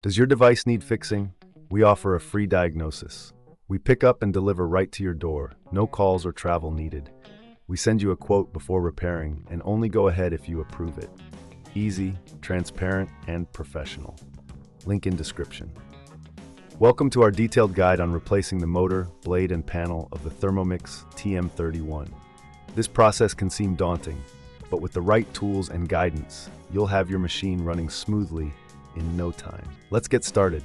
Does your device need fixing? We offer a free diagnosis. We pick up and deliver right to your door, no calls or travel needed. We send you a quote before repairing and only go ahead if you approve it. Easy, transparent, and professional. Link in description. Welcome to our detailed guide on replacing the motor, blade, and panel of the Thermomix TM31. This process can seem daunting, but with the right tools and guidance, you'll have your machine running smoothly in no time. Let's get started.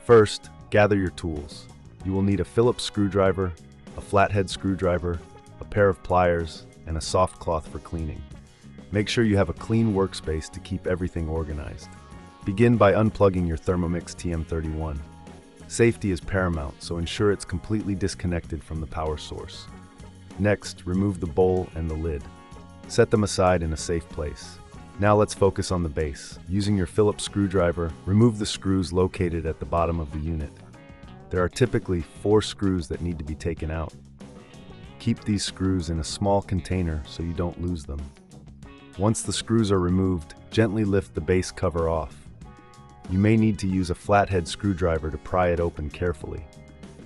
First, gather your tools. You will need a Phillips screwdriver, a flathead screwdriver, a pair of pliers, and a soft cloth for cleaning. Make sure you have a clean workspace to keep everything organized. Begin by unplugging your Thermomix TM31. Safety is paramount, so ensure it's completely disconnected from the power source. Next, remove the bowl and the lid. Set them aside in a safe place. Now let's focus on the base. Using your Phillips screwdriver, remove the screws located at the bottom of the unit. There are typically 4 screws that need to be taken out. Keep these screws in a small container so you don't lose them. Once the screws are removed, gently lift the base cover off. You may need to use a flathead screwdriver to pry it open carefully.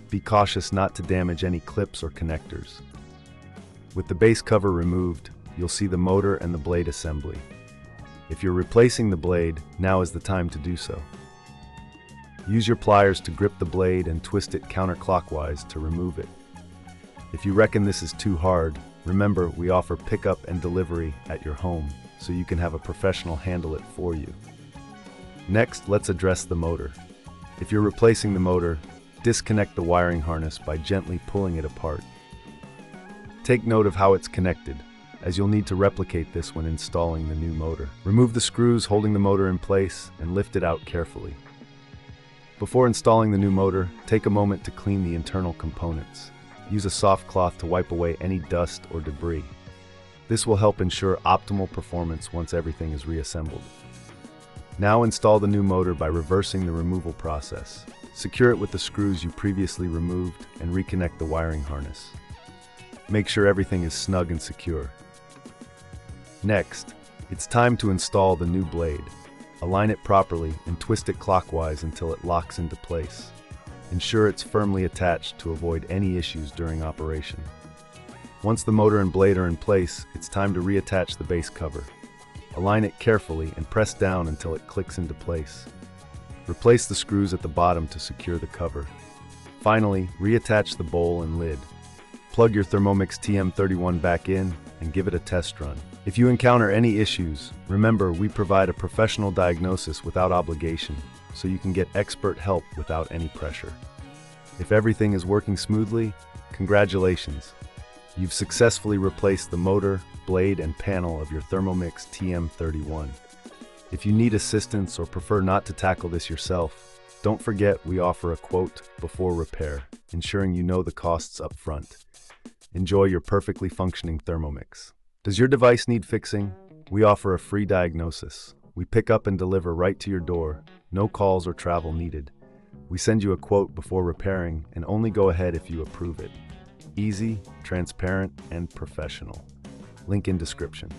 Be cautious not to damage any clips or connectors. With the base cover removed, you'll see the motor and the blade assembly. If you're replacing the blade, now is the time to do so. Use your pliers to grip the blade and twist it counterclockwise to remove it. If you reckon this is too hard, remember we offer pickup and delivery at your home, so you can have a professional handle it for you. Next, let's address the motor. If you're replacing the motor, disconnect the wiring harness by gently pulling it apart. Take note of how it's connected, as you'll need to replicate this when installing the new motor. Remove the screws holding the motor in place and lift it out carefully. Before installing the new motor, take a moment to clean the internal components. Use a soft cloth to wipe away any dust or debris. This will help ensure optimal performance once everything is reassembled. Now install the new motor by reversing the removal process. Secure it with the screws you previously removed and reconnect the wiring harness. Make sure everything is snug and secure. Next, it's time to install the new blade. Align it properly and twist it clockwise until it locks into place. Ensure it's firmly attached to avoid any issues during operation. Once the motor and blade are in place, it's time to reattach the base cover. Align it carefully and press down until it clicks into place. Replace the screws at the bottom to secure the cover. Finally, reattach the bowl and lid. Plug your Thermomix TM31 back in and give it a test run. If you encounter any issues, remember we provide a professional diagnosis without obligation, so you can get expert help without any pressure. If everything is working smoothly, congratulations! You've successfully replaced the motor, blade, and panel of your Thermomix TM31. If you need assistance or prefer not to tackle this yourself, don't forget we offer a quote before repair, ensuring you know the costs up front. Enjoy your perfectly functioning Thermomix. Does your device need fixing? We offer a free diagnosis. We pick up and deliver right to your door, no calls or travel needed. We send you a quote before repairing and only go ahead if you approve it. Easy, transparent, and professional. Link in description.